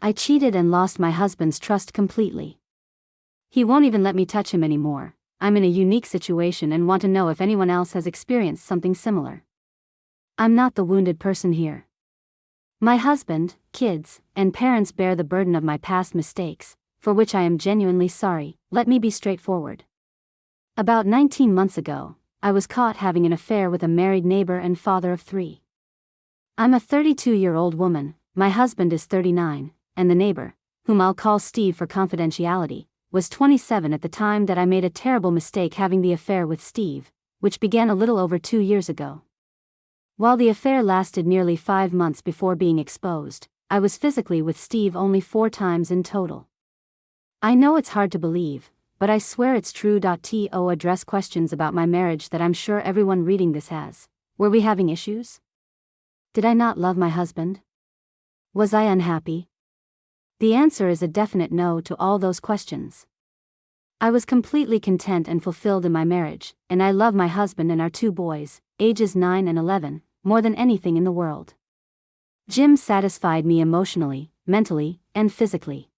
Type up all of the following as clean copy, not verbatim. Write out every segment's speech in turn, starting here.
I cheated and lost my husband's trust completely. He won't even let me touch him anymore. I'm in a unique situation and want to know if anyone else has experienced something similar. I'm not the wounded person here. My husband, kids, and parents bear the burden of my past mistakes, for which I am genuinely sorry. Let me be straightforward. About 19 months ago, I was caught having an affair with a married neighbor and father of 3. I'm a 32-year-old woman, my husband is 39, and the neighbor, whom I'll call Steve for confidentiality, was 27 at the time that I made a terrible mistake having the affair with Steve, which began a little over 2 years ago. While the affair lasted nearly 5 months before being exposed, I was physically with Steve only 4 times in total. I know it's hard to believe, but I swear it's true. To address questions about my marriage that I'm sure everyone reading this has. Were we having issues? Did I not love my husband? Was I unhappy? The answer is a definite no to all those questions. I was completely content and fulfilled in my marriage, and I love my husband and our 2 boys, ages 9 and 11, more than anything in the world. Jim satisfied me emotionally, mentally, and physically.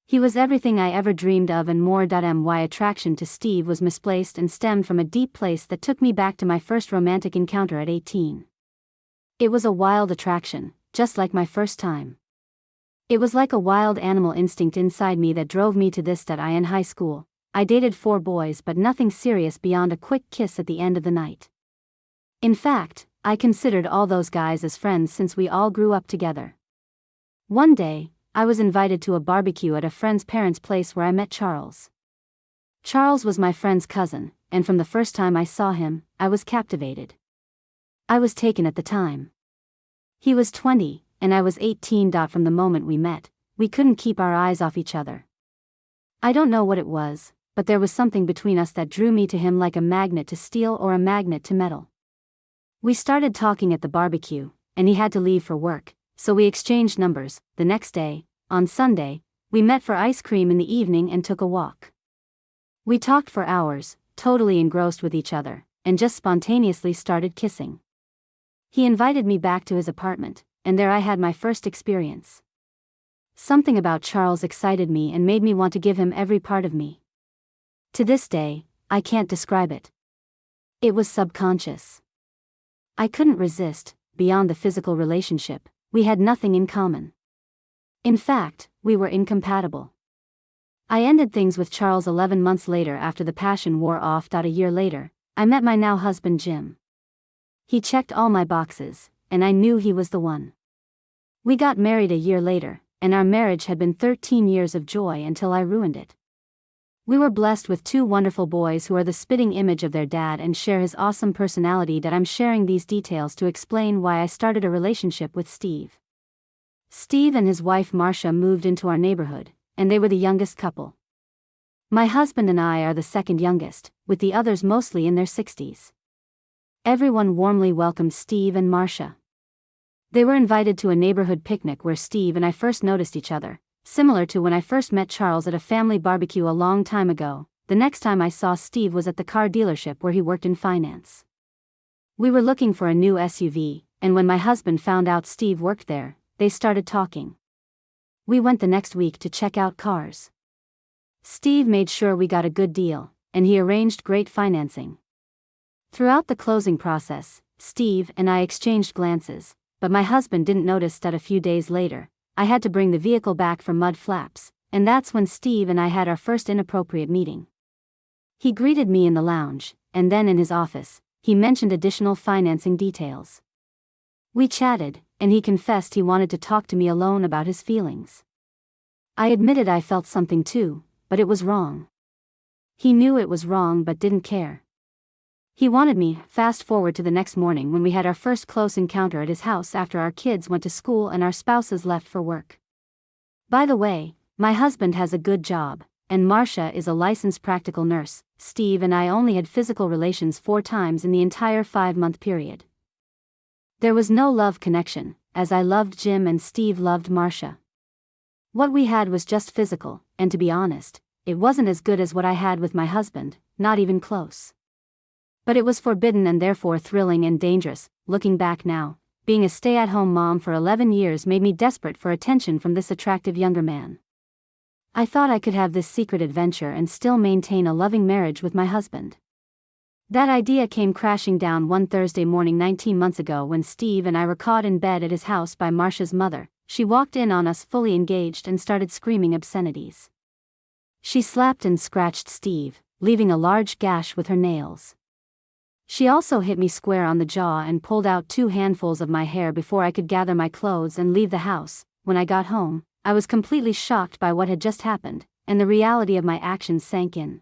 He was everything I ever dreamed of and more. My attraction to Steve was misplaced and stemmed from a deep place that took me back to my first romantic encounter at 18. It was a wild attraction, just like my first time. It was like a wild animal instinct inside me that drove me to this. In high school, I dated 4 boys but nothing serious beyond a quick kiss at the end of the night. In fact, I considered all those guys as friends since we all grew up together. One day, I was invited to a barbecue at a friend's parents' place where I met Charles. Charles was my friend's cousin, and from the first time I saw him, I was captivated. I was taken at the time. He was 20, and I was 18. From the moment we met, we couldn't keep our eyes off each other. I don't know what it was, but there was something between us that drew me to him like a magnet to steel or a magnet to metal. We started talking at the barbecue, and he had to leave for work, so we exchanged numbers. The next day, on Sunday, we met for ice cream in the evening and took a walk. We talked for hours, totally engrossed with each other, and just spontaneously started kissing. He invited me back to his apartment, and there I had my first experience. Something about Charles excited me and made me want to give him every part of me. To this day, I can't describe it. It was subconscious. I couldn't resist. Beyond the physical relationship, we had nothing in common. In fact, we were incompatible. I ended things with Charles 11 months later after the passion wore off. A year later, I met my now husband Jim. He checked all my boxes, and I knew he was the one. We got married a year later, and our marriage had been 13 years of joy until I ruined it. We were blessed with 2 wonderful boys who are the spitting image of their dad and share his awesome personality. I'm sharing these details to explain why I started a relationship with Steve. Steve and his wife Marcia moved into our neighborhood, and they were the youngest couple. My husband and I are the second youngest, with the others mostly in their 60s. Everyone warmly welcomed Steve and Marcia. They were invited to a neighborhood picnic where Steve and I first noticed each other. Similar to when I first met Charles at a family barbecue a long time ago, the next time I saw Steve was at the car dealership where he worked in finance. We were looking for a new SUV, and when my husband found out Steve worked there, they started talking. We went the next week to check out cars. Steve made sure we got a good deal, and he arranged great financing. Throughout the closing process, Steve and I exchanged glances, but my husband didn't notice that a few days later, I had to bring the vehicle back for mud flaps, and that's when Steve and I had our first inappropriate meeting. He greeted me in the lounge, and then in his office, he mentioned additional financing details. We chatted, and he confessed he wanted to talk to me alone about his feelings. I admitted I felt something too, but it was wrong. He knew it was wrong but didn't care. He wanted me. Fast forward to the next morning when we had our first close encounter at his house after our kids went to school and our spouses left for work. By the way, my husband has a good job, and Marcia is a licensed practical nurse. Steve and I only had physical relations 4 times in the entire 5-month period. There was no love connection, as I loved Jim and Steve loved Marcia. What we had was just physical, and to be honest, it wasn't as good as what I had with my husband, not even close. But it was forbidden and therefore thrilling and dangerous. Looking back now, being a stay-at-home mom for 11 years made me desperate for attention from this attractive younger man. I thought I could have this secret adventure and still maintain a loving marriage with my husband. That idea came crashing down one Thursday morning 19 months ago when Steve and I were caught in bed at his house by Marcia's mother. She walked in on us fully engaged and started screaming obscenities. She slapped and scratched Steve, leaving a large gash with her nails. She also hit me square on the jaw and pulled out 2 handfuls of my hair before I could gather my clothes and leave the house. When I got home, I was completely shocked by what had just happened, and the reality of my actions sank in.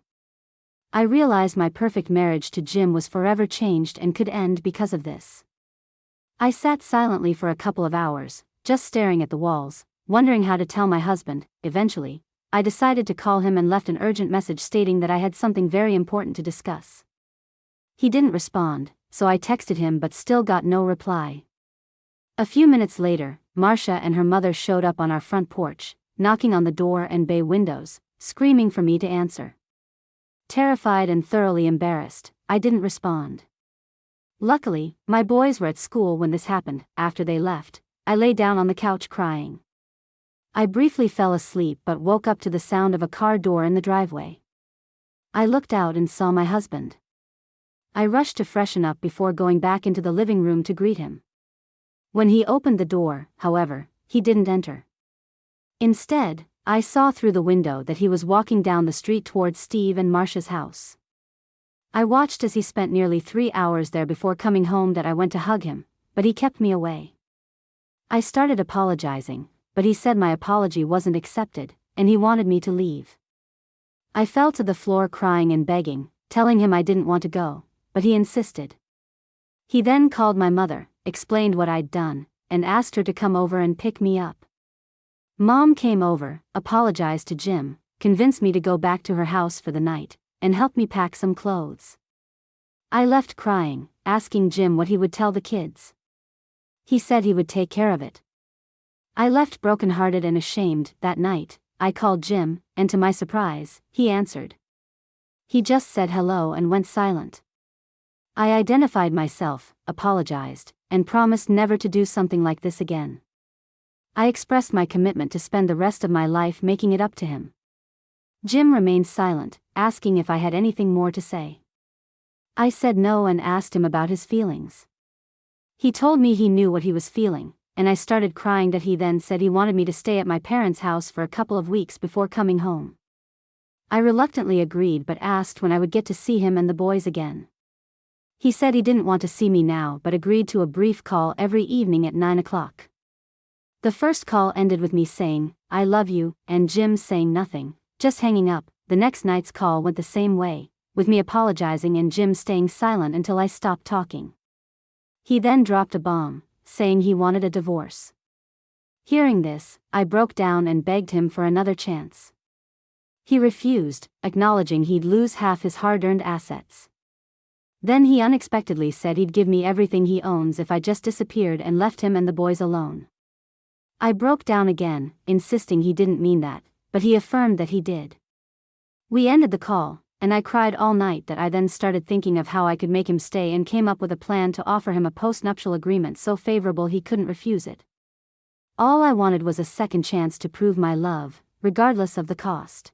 I realized my perfect marriage to Jim was forever changed and could end because of this. I sat silently for a couple of hours, just staring at the walls, wondering how to tell my husband. Eventually, I decided to call him and left an urgent message stating that I had something very important to discuss. He didn't respond, so I texted him but still got no reply. A few minutes later, Marcia and her mother showed up on our front porch, knocking on the door and bay windows, screaming for me to answer. Terrified and thoroughly embarrassed, I didn't respond. Luckily, my boys were at school when this happened. After they left, I lay down on the couch crying. I briefly fell asleep but woke up to the sound of a car door in the driveway. I looked out and saw my husband. I rushed to freshen up before going back into the living room to greet him. When he opened the door, however, he didn't enter. Instead, I saw through the window that he was walking down the street towards Steve and Marcia's house. I watched as he spent nearly 3 hours there before coming home. That I went to hug him, but he kept me away. I started apologizing, but he said my apology wasn't accepted, and he wanted me to leave. I fell to the floor crying and begging, telling him I didn't want to go, but he insisted. He then called my mother, explained what I'd done, and asked her to come over and pick me up. Mom came over, apologized to Jim, convinced me to go back to her house for the night, and helped me pack some clothes. I left crying, asking Jim what he would tell the kids. He said he would take care of it. I left brokenhearted and ashamed. That night, I called Jim, and to my surprise, he answered. He just said hello and went silent. I identified myself, apologized, and promised never to do something like this again. I expressed my commitment to spend the rest of my life making it up to him. Jim remained silent, asking if I had anything more to say. I said no and asked him about his feelings. He told me he knew what he was feeling, and I started crying. That he then said he wanted me to stay at my parents' house for a couple of weeks before coming home. I reluctantly agreed but asked when I would get to see him and the boys again. He said he didn't want to see me now but agreed to a brief call every evening at 9 o'clock. The first call ended with me saying, "I love you," and Jim saying nothing, just hanging up. The next night's call went the same way, with me apologizing and Jim staying silent until I stopped talking. He then dropped a bomb, saying he wanted a divorce. Hearing this, I broke down and begged him for another chance. He refused, acknowledging he'd lose half his hard-earned assets. Then he unexpectedly said he'd give me everything he owns if I just disappeared and left him and the boys alone. I broke down again, insisting he didn't mean that, but he affirmed that he did. We ended the call, and I cried all night. That I then started thinking of how I could make him stay and came up with a plan to offer him a postnuptial agreement so favorable he couldn't refuse it. All I wanted was a second chance to prove my love, regardless of the cost.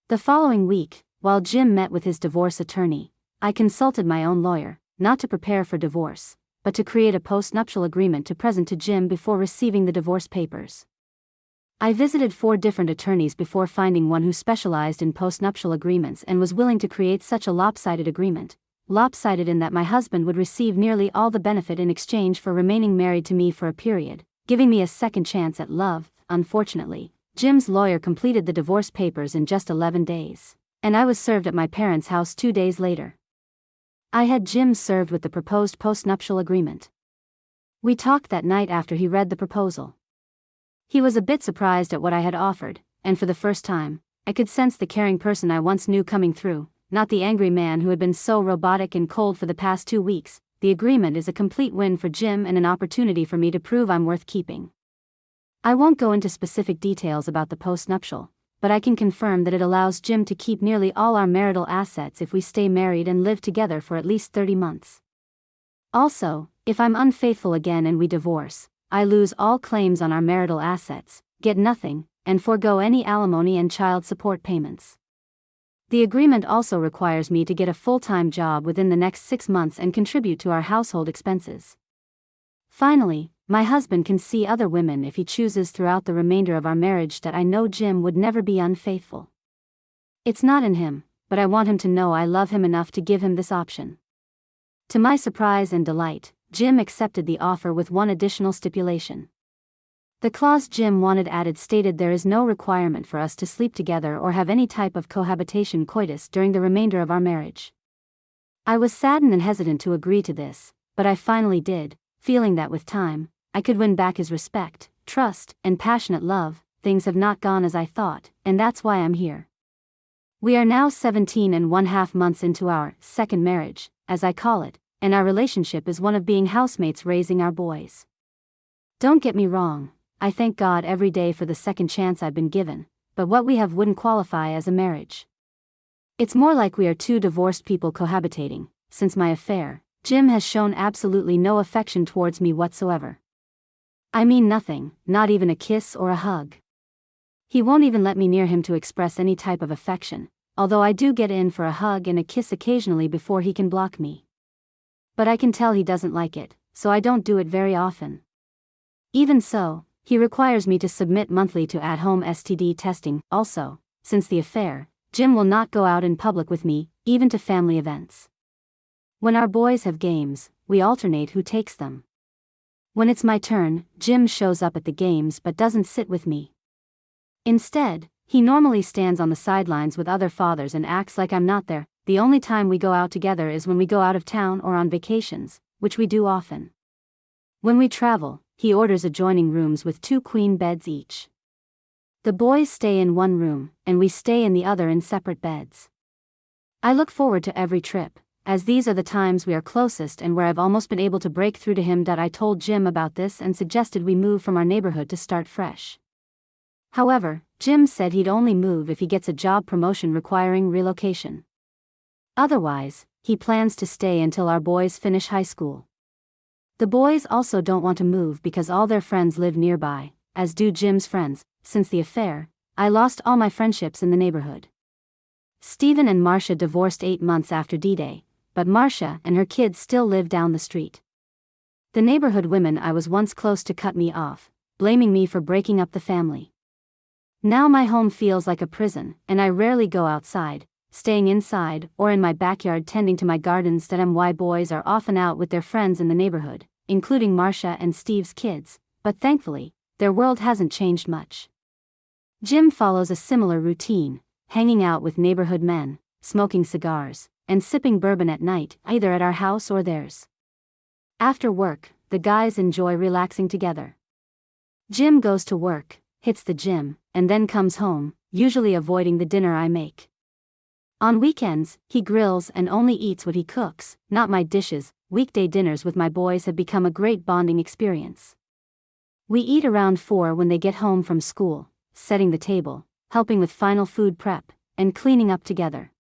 The following week, while Jim met with his divorce attorney, I consulted my own lawyer, not to prepare for divorce, but to create a postnuptial agreement to present to Jim before receiving the divorce papers. I visited 4 different attorneys before finding one who specialized in postnuptial agreements and was willing to create such a lopsided agreement, lopsided in that my husband would receive nearly all the benefit in exchange for remaining married to me for a period, giving me a second chance at love. Unfortunately, Jim's lawyer completed the divorce papers in just 11 days, and I was served at my parents' house 2 days later. I had Jim served with the proposed postnuptial agreement. We talked that night after he read the proposal. He was a bit surprised at what I had offered, and for the first time, I could sense the caring person I once knew coming through, not the angry man who had been so robotic and cold for the past 2 weeks. The agreement is a complete win for Jim and an opportunity for me to prove I'm worth keeping. I won't go into specific details about the postnuptial, but I can confirm that it allows Jim to keep nearly all our marital assets if we stay married and live together for at least 30 months. Also, If I'm unfaithful again and we divorce, I lose all claims on our marital assets, get nothing, and forego any alimony and child support payments. The agreement also requires me to get a full-time job within the next 6 months and contribute to our household expenses. Finally, my husband can see other women if he chooses throughout the remainder of our marriage that I know Jim would never be unfaithful. It's not in him, but I want him to know I love him enough to give him this option. To my surprise and delight, Jim accepted the offer with one additional stipulation. The clause Jim wanted added stated there is no requirement for us to sleep together or have any type of cohabitation coitus during the remainder of our marriage. I was saddened and hesitant to agree to this, but I finally did, feeling that with time, I could win back his respect, trust, and passionate love. Things have not gone as I thought, and that's why I'm here. We are now 17½ months into our second marriage, as I call it, and our relationship is one of being housemates raising our boys. Don't get me wrong, I thank God every day for the second chance I've been given, but what we have wouldn't qualify as a marriage. It's more like we are two divorced people cohabitating. Since my affair, Jim has shown absolutely no affection towards me whatsoever. I mean nothing, not even a kiss or a hug. He won't even let me near him to express any type of affection, although I do get in for a hug and a kiss occasionally before he can block me. But I can tell he doesn't like it, so I don't do it very often. Even so, he requires me to submit monthly to at-home STD testing. Also, since the affair, Jim will not go out in public with me, even to family events. When our boys have games, we alternate who takes them. When it's my turn, Jim shows up at the games but doesn't sit with me. Instead, he normally stands on the sidelines with other fathers and acts like I'm not there. The only time we go out together is when we go out of town or on vacations, which we do often. When we travel, he orders adjoining rooms with 2 queen beds each. The boys stay in one room, and we stay in the other in separate beds. I look forward to every trip, as these are the times we are closest and where I've almost been able to break through to him that I told Jim about this and suggested we move from our neighborhood to start fresh. However, Jim said he'd only move if he gets a job promotion requiring relocation. Otherwise, he plans to stay until our boys finish high school. The boys also don't want to move because all their friends live nearby, as do Jim's friends. Since the affair, I lost all my friendships in the neighborhood. Stephen and Marcia divorced 8 months after D-Day, but Marcia and her kids still live down the street. The neighborhood women I was once close to cut me off, blaming me for breaking up the family. Now my home feels like a prison, and I rarely go outside, staying inside or in my backyard tending to my gardens. My boys are often out with their friends in the neighborhood, including Marcia and Steve's kids, but thankfully, their world hasn't changed much. Jim follows a similar routine, hanging out with neighborhood men, smoking cigars, and sipping bourbon at night, either at our house or theirs. After work, the guys enjoy relaxing together. Jim goes to work, hits the gym, and then comes home, usually avoiding the dinner I make. On weekends, he grills and only eats what he cooks, not my dishes. Weekday dinners with my boys have become a great bonding experience. We eat around 4 when they get home from school, setting the table, helping with final food prep, and cleaning up together.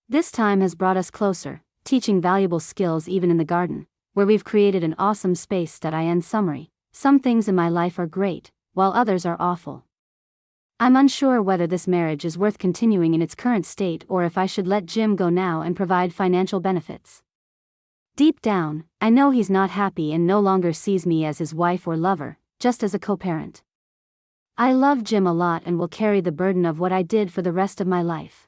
This time has brought us closer, teaching valuable skills even in the garden, where we've created an awesome space. In summary, some things in my life are great, while others are awful. I'm unsure whether this marriage is worth continuing in its current state or if I should let Jim go now and provide financial benefits. Deep down, I know he's not happy and no longer sees me as his wife or lover, just as a co-parent. I love Jim a lot and will carry the burden of what I did for the rest of my life.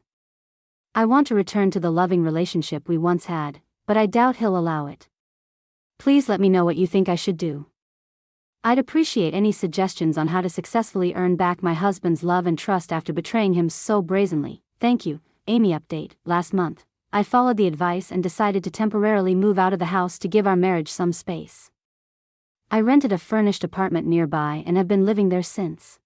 I want to return to the loving relationship we once had, but I doubt he'll allow it. Please let me know what you think I should do. I'd appreciate any suggestions on how to successfully earn back my husband's love and trust after betraying him so brazenly. Thank you. Amy. Update: last month, I followed the advice and decided to temporarily move out of the house to give our marriage some space. I rented a furnished apartment nearby and have been living there since.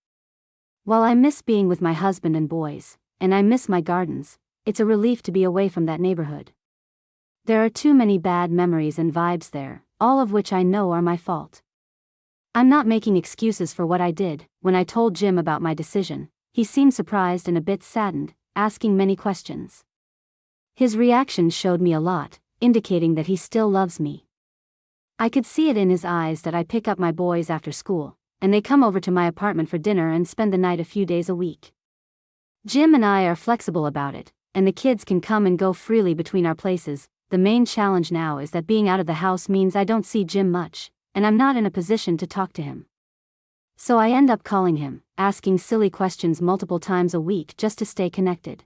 While I miss being with my husband and boys, and I miss my gardens, it's a relief to be away from that neighborhood. There are too many bad memories and vibes there, all of which I know are my fault. I'm not making excuses for what I did. When I told Jim about my decision, he seemed surprised and a bit saddened, asking many questions. His reaction showed me a lot, indicating that he still loves me. I could see it in his eyes that I pick up my boys after school, and they come over to my apartment for dinner and spend the night a few days a week. Jim and I are flexible about it, and the kids can come and go freely between our places. The main challenge now is that being out of the house means I don't see Jim much, and I'm not in a position to talk to him. So I end up calling him, asking silly questions multiple times a week just to stay connected.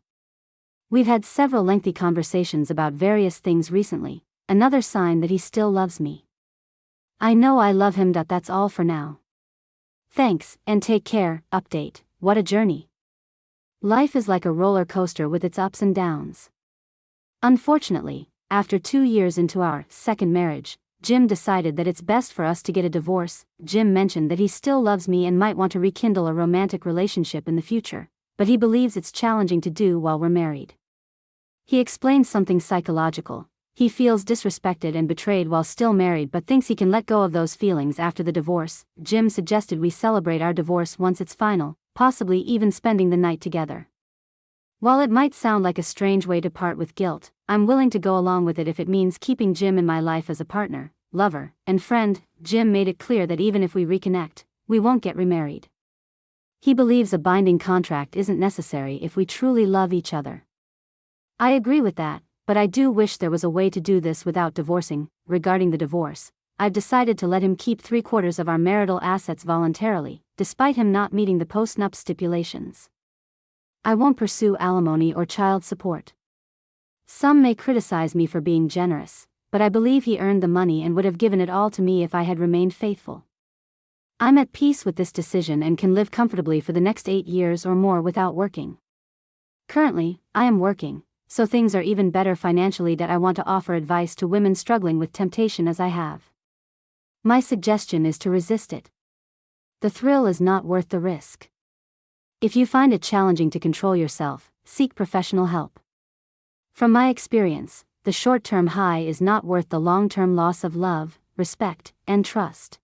We've had several lengthy conversations about various things recently, another sign that he still loves me. I know I love him. That's all for now. Thanks, and take care. Update: what a journey. Life is like a roller coaster with its ups and downs. Unfortunately, after 2 years into our second marriage, Jim decided that it's best for us to get a divorce. Jim mentioned that he still loves me and might want to rekindle a romantic relationship in the future, but he believes it's challenging to do while we're married. He explains something psychological. He feels disrespected and betrayed while still married but thinks he can let go of those feelings after the divorce. Jim suggested we celebrate our divorce once it's final, possibly even spending the night together. While it might sound like a strange way to part with guilt, I'm willing to go along with it if it means keeping Jim in my life as a partner, lover, and friend. Jim made it clear that even if we reconnect, we won't get remarried. He believes a binding contract isn't necessary if we truly love each other. I agree with that, but I do wish there was a way to do this without divorcing. Regarding the divorce, I've decided to let him keep 3/4 of our marital assets voluntarily, despite him not meeting the post-nup stipulations. I won't pursue alimony or child support. Some may criticize me for being generous, but I believe he earned the money and would have given it all to me if I had remained faithful. I'm at peace with this decision and can live comfortably for the next 8 years or more without working. Currently, I am working, so things are even better financially. That I want to offer advice to women struggling with temptation as I have. My suggestion is to resist it. The thrill is not worth the risk. If you find it challenging to control yourself, seek professional help. From my experience, the short-term high is not worth the long-term loss of love, respect, and trust.